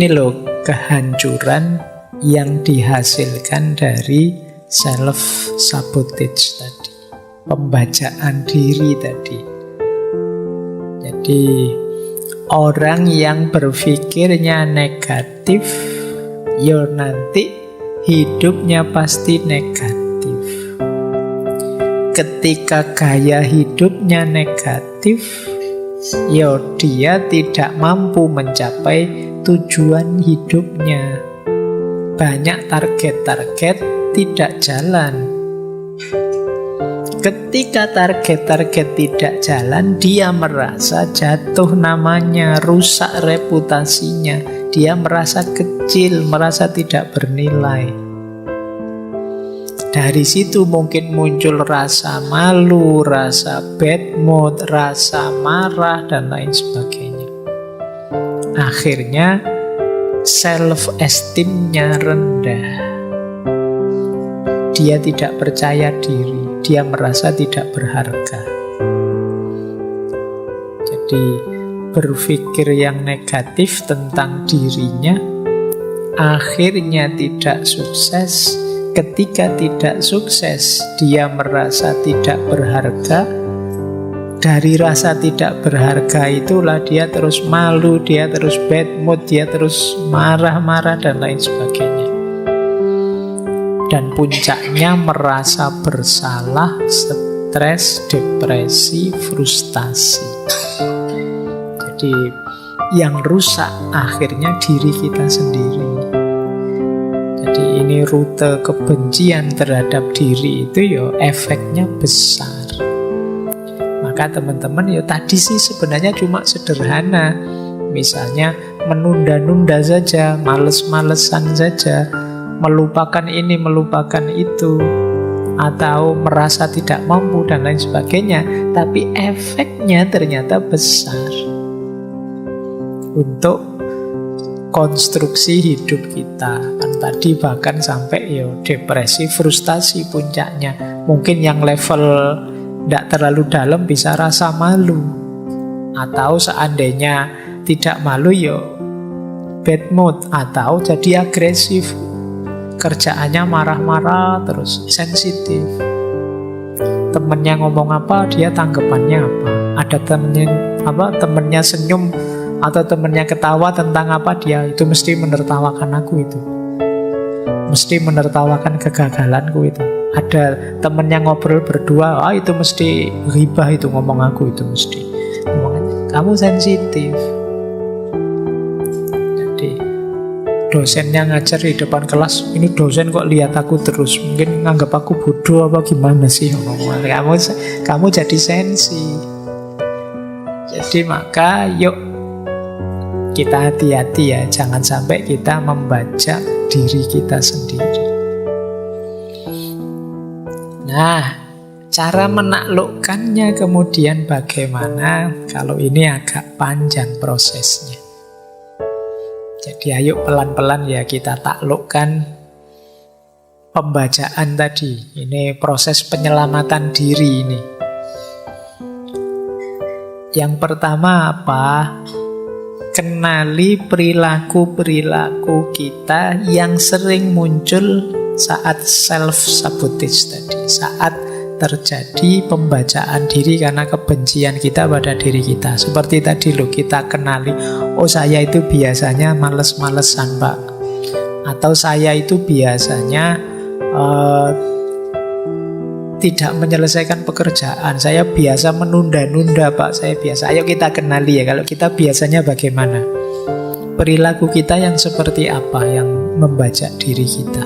Ini loh kehancuran yang dihasilkan dari self-sabotage tadi, pembajaan diri tadi. Jadi orang yang berpikirnya negatif, ya nanti hidupnya pasti negatif. Ketika gaya hidupnya negatif, ya dia tidak mampu mencapai tujuan hidupnya. Banyak target-target tidak jalan. Ketika target-target tidak jalan, dia merasa jatuh namanya, rusak reputasinya. Dia merasa kecil, merasa tidak bernilai. Dari situ mungkin muncul rasa malu, rasa bad mood, rasa marah, dan lain sebagainya. Akhirnya self-esteem-nya rendah. Dia tidak percaya diri, dia merasa tidak berharga. Jadi berpikir yang negatif tentang dirinya, akhirnya tidak sukses. Ketika tidak sukses, dia merasa tidak berharga. Dari rasa tidak berharga itulah dia terus malu, dia terus bad mood, dia terus marah-marah, dan lain sebagainya. Dan puncaknya merasa bersalah, stres, depresi, frustasi. Jadi yang rusak akhirnya diri kita sendiri. Jadi ini rute kebencian terhadap diri itu ya efeknya besar. Maka teman-teman ya tadi sih sebenarnya cuma sederhana. Misalnya menunda-nunda saja, males-malesan saja, melupakan ini, melupakan itu, atau merasa tidak mampu dan lain sebagainya. Tapi efeknya ternyata besar untuk konstruksi hidup kita. Kan tadi bahkan sampai ya depresi, frustasi puncaknya. Mungkin yang level tidak terlalu dalam bisa rasa malu. Atau seandainya tidak malu ya bad mood. Atau jadi agresif, kerjaannya marah-marah terus, sensitif. Temennya ngomong apa, dia tanggapannya apa. Ada temennya senyum atau temennya ketawa tentang apa, dia itu mesti menertawakan aku itu. Mesti menertawakan kegagalanku itu. Ada temennya ngobrol berdua, itu mesti ghibah itu, ngomong aku itu mesti. Kamu sensitif. Jadi dosennya ngajar di depan kelas, ini dosen kok lihat aku terus, mungkin nganggap aku bodoh apa gimana sih. Kamu jadi sensi. Jadi maka yuk kita hati-hati ya, jangan sampai kita membajak diri kita sendiri. Nah, cara menaklukkannya kemudian bagaimana? Kalau ini agak panjang prosesnya. Jadi ayo pelan-pelan ya kita taklukkan pembajaan tadi. Ini proses penyelamatan diri ini. Yang pertama apa? Kenali perilaku-perilaku kita yang sering muncul saat self-sabotage tadi. Saat terjadi pembajaan diri karena kebencian kita pada diri kita. Seperti tadi loh, kita kenali, oh saya itu biasanya males-malesan Pak. Atau saya itu biasanya tidak menyelesaikan pekerjaan. Saya biasa menunda-nunda Pak, saya biasa. Ayo kita kenali ya, kalau kita biasanya bagaimana. Perilaku kita yang seperti apa yang membajak diri kita.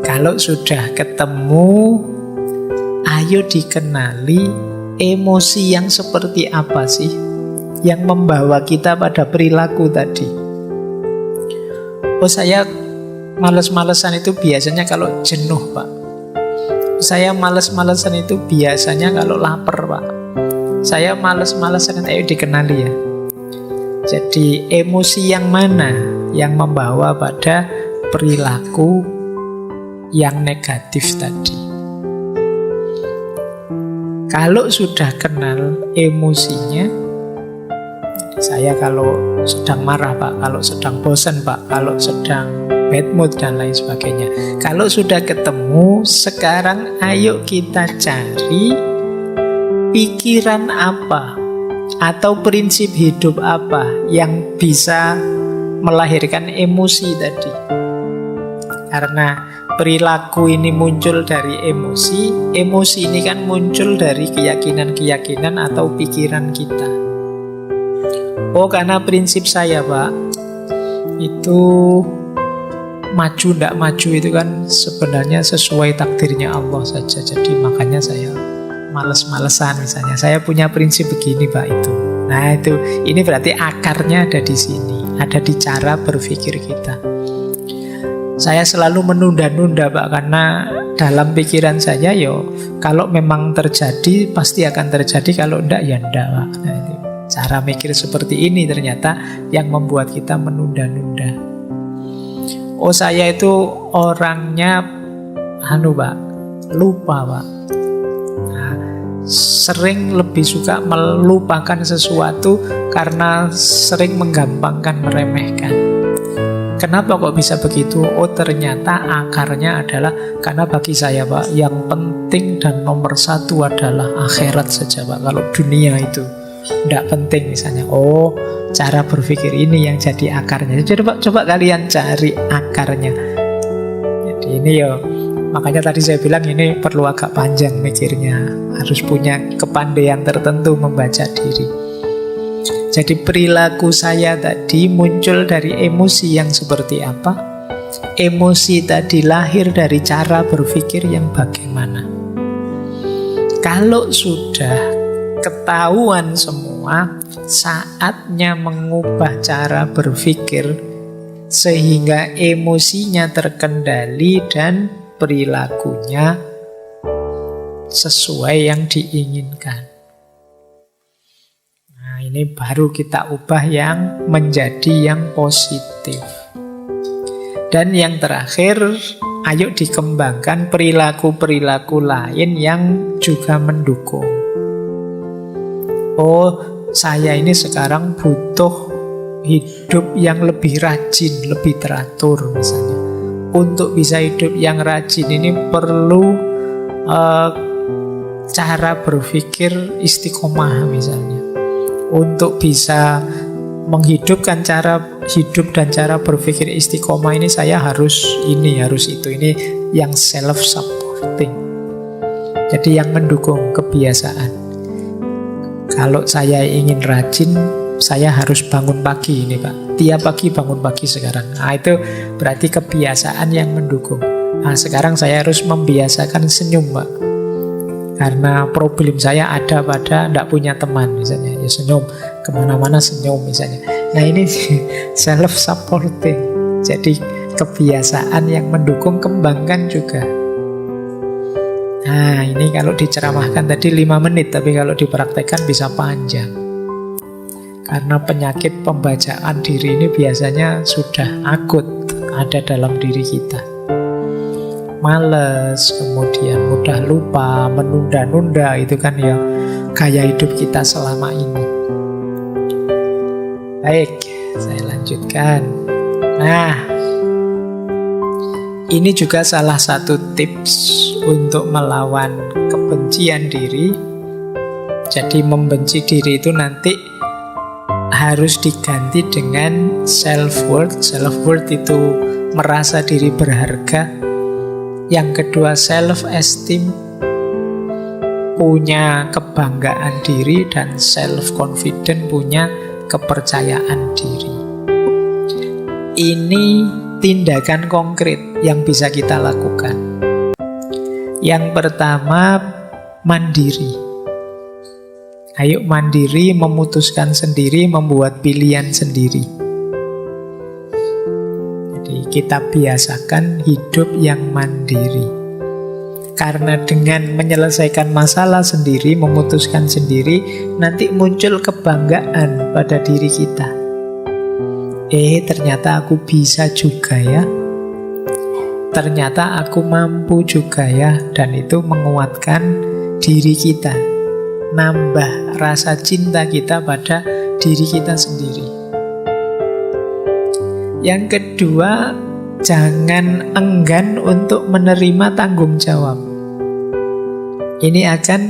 Kalau sudah ketemu, ayo dikenali emosi yang seperti apa sih yang membawa kita pada perilaku tadi. Oh saya males-malesan itu biasanya kalau jenuh Pak. Saya males-malesan itu biasanya kalau lapar Pak. Saya males-malesan, ayo dikenali ya. Jadi emosi yang mana yang membawa pada perilaku yang negatif tadi. Kalau sudah kenal emosinya, Saya kalau sedang marah Pak, kalau sedang bosan Pak, kalau sedang bad mood dan lain sebagainya. Kalau sudah ketemu, sekarang ayo kita cari pikiran apa atau prinsip hidup apa yang bisa melahirkan emosi tadi. Karena perilaku ini muncul dari emosi, emosi ini kan muncul dari keyakinan-keyakinan atau pikiran kita. Oh, karena prinsip saya Pak, itu maju ndak maju itu kan sebenarnya sesuai takdirnya Allah saja. Jadi makanya saya males-malesan misalnya. Saya punya prinsip begini Pak itu. Nah itu, ini berarti akarnya ada di sini, ada di cara berpikir kita. Saya selalu menunda-nunda Pak, karena dalam pikiran saya kalau memang terjadi pasti akan terjadi, kalau enggak ya enggak Pak. Nah, itu. Cara mikir seperti ini ternyata yang membuat kita menunda-nunda. Oh, saya itu orangnya Pak, lupa Pak. Nah, sering lebih suka melupakan sesuatu karena sering menggampangkan, meremehkan. Kenapa kok bisa begitu? Oh, ternyata akarnya adalah karena bagi saya Pak, yang penting dan nomor satu adalah akhirat saja Pak. Kalau dunia itu tidak penting misalnya. Oh, cara berpikir ini yang jadi akarnya. Coba kalian cari akarnya. Jadi ini makanya tadi saya bilang ini perlu agak panjang mikirnya. Harus punya kepandaian tertentu membaca diri. Jadi perilaku saya tadi muncul dari emosi yang seperti apa? Emosi tadi lahir dari cara berpikir yang bagaimana. Kalau sudah ketahuan semua, saatnya mengubah cara berpikir sehingga emosinya terkendali dan perilakunya sesuai yang diinginkan. Nah, ini baru kita ubah yang menjadi yang positif. Dan yang terakhir, ayo dikembangkan perilaku-perilaku lain yang juga mendukung. Oh, saya ini sekarang butuh hidup yang lebih rajin, lebih teratur misalnya. Untuk bisa hidup yang rajin ini perlu cara berpikir istiqomah misalnya. Untuk bisa menghidupkan cara hidup dan cara berpikir istiqomah ini, saya harus ini, harus itu. Ini yang self-supporting. Jadi yang mendukung kebiasaan. Kalau saya ingin rajin, saya harus bangun pagi ini Pak. Tiap pagi bangun pagi sekarang. Nah itu berarti kebiasaan yang mendukung. Nah sekarang saya harus membiasakan senyum Pak. Karena problem saya ada pada tidak punya teman misalnya. Ya senyum, kemana-mana senyum misalnya. Nah ini self-supporting. Jadi kebiasaan yang mendukung, kembangkan juga. Nah ini kalau diceramahkan tadi 5 menit, tapi kalau dipraktekkan bisa panjang. Karena penyakit pembacaan diri ini biasanya sudah akut ada dalam diri kita. Males, kemudian mudah lupa, menunda-nunda, itu kan ya gaya hidup kita selama ini. Baik, saya lanjutkan. Nah, ini juga salah satu tips untuk melawan kebencian diri. Jadi membenci diri itu nanti harus diganti dengan self-worth. Self-worth itu merasa diri berharga. Yang kedua self-esteem, punya kebanggaan diri. Dan self-confident, punya kepercayaan diri. Ini tindakan konkret yang bisa kita lakukan. Yang pertama, mandiri. Ayo mandiri, memutuskan sendiri, membuat pilihan sendiri. Jadi kita biasakan hidup yang mandiri. Karena dengan menyelesaikan masalah sendiri, memutuskan sendiri, nanti muncul kebanggaan pada diri kita. Ternyata aku bisa juga ya. Ternyata aku mampu juga ya. Dan itu menguatkan diri kita, nambah rasa cinta kita pada diri kita sendiri. Yang kedua, jangan enggan untuk menerima tanggung jawab. Ini akan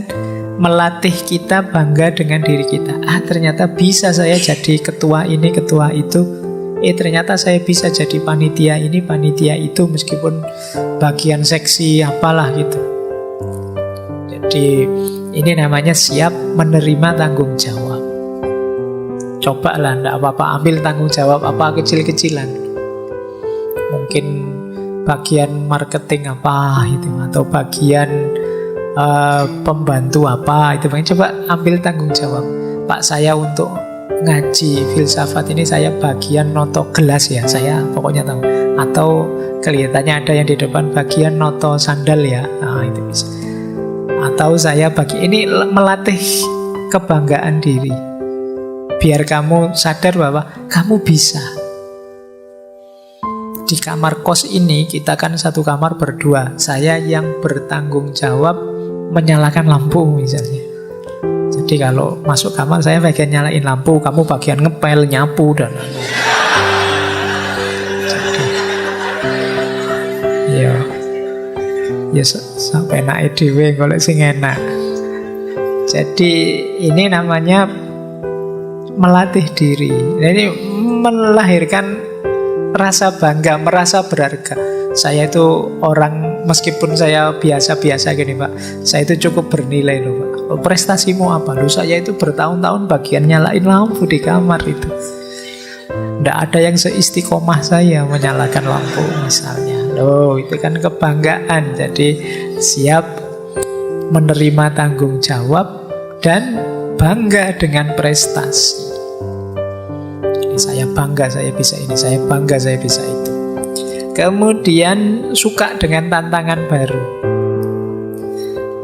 melatih kita bangga dengan diri kita. Ternyata bisa saya jadi ketua ini, ketua itu. Ternyata saya bisa jadi panitia ini, panitia itu, meskipun bagian seksi apalah gitu. Jadi ini namanya siap menerima tanggung jawab. Cobalah, enggak apa-apa, ambil tanggung jawab apa kecil-kecilan. Mungkin bagian marketing apa itu, atau bagian pembantu apa itu, coba ambil tanggung jawab. Pak, saya untuk ngaji filsafat ini saya bagian noto gelas ya, saya pokoknya tahu. Atau kelihatannya ada yang di depan bagian noto sandal ya, itu bisa. Atau saya ini melatih kebanggaan diri, biar kamu sadar bahwa kamu bisa. Di kamar kos ini kita kan satu kamar berdua, saya yang bertanggung jawab menyalakan lampu misalnya. Jadi kalau masuk kamar saya bagian nyalain lampu, kamu bagian ngepel, nyapu dan ya sampai naik dhewe golek sing enak. Jadi ini namanya melatih diri. Ini melahirkan rasa bangga, merasa berharga. Saya itu orang, meskipun saya biasa-biasa gini Pak, saya itu cukup bernilai loh Pak. Prestasimu apa? Loh, saya itu bertahun-tahun bagian nyalain lampu di kamar itu. Nggak ada yang seistiqomah saya menyalakan lampu misalnya. Loh, itu kan kebanggaan. Jadi siap menerima tanggung jawab dan bangga dengan prestasi. Ini saya bangga saya bisa ini, saya bangga saya bisa itu. Kemudian suka dengan tantangan baru.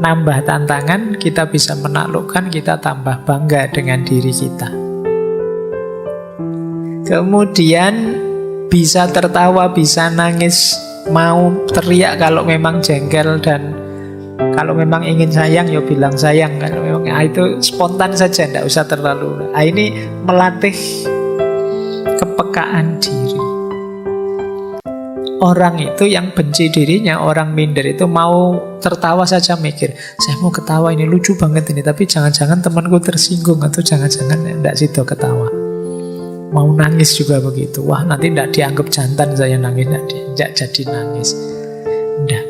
Nambah tantangan, kita bisa menaklukkan, kita tambah bangga dengan diri kita. Kemudian bisa tertawa, bisa nangis, mau teriak kalau memang jengkel, dan kalau memang ingin sayang, ya bilang sayang. Kalau memang itu spontan saja, tidak usah terlalu. Ini melatih kepekaan diri. Orang itu yang benci dirinya, orang minder itu mau tertawa saja mikir, saya mau ketawa ini lucu banget ini, tapi jangan-jangan temanku tersinggung, atau jangan-jangan tidak situ ketawa. Mau nangis juga begitu, wah nanti tidak dianggap jantan saya nangis, tidak jadi nangis. Tidak,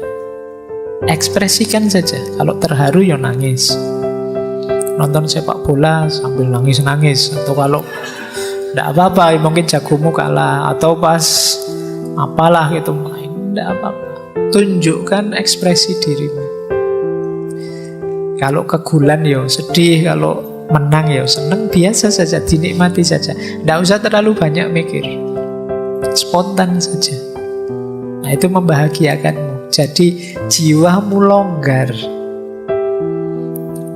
ekspresikan saja. Kalau terharu ya nangis, nonton sepak bola sambil nangis-nangis, atau kalau tidak apa-apa mungkin jagomu kalah, atau pas apalah gitu main, tidak apa-apa. Tunjukkan ekspresi dirimu. Kalau kegulan ya sedih, kalau menang ya seneng, biasa saja, dinikmati saja. Tidak usah terlalu banyak mikir, spontan saja. Nah itu membahagiakanmu. Jadi jiwamu longgar.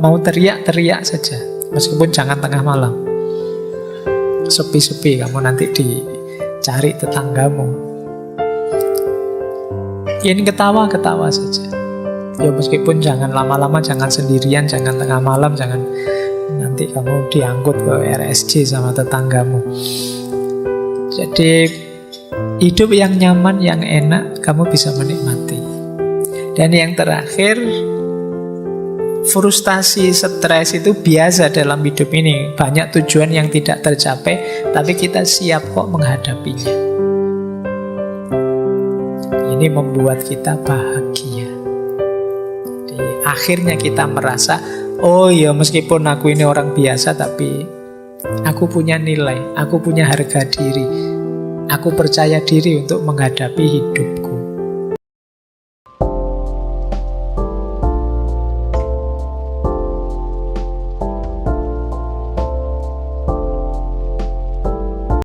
Mau teriak-teriak saja, meskipun jangan tengah malam. Sepi-sepi kamu nanti dicari tetanggamu. Ini ketawa-ketawa saja. Ya meskipun jangan lama-lama, jangan sendirian, jangan tengah malam, jangan nanti kamu diangkut ke RSJ sama tetanggamu. Jadi hidup yang nyaman, yang enak, kamu bisa menikmati. Dan yang terakhir, frustasi, stres itu biasa dalam hidup ini. Banyak tujuan yang tidak tercapai, tapi kita siap kok menghadapinya. Ini membuat kita bahagia. Jadi, akhirnya kita merasa, oh ya meskipun aku ini orang biasa, tapi aku punya nilai, aku punya harga diri, aku percaya diri untuk menghadapi hidup.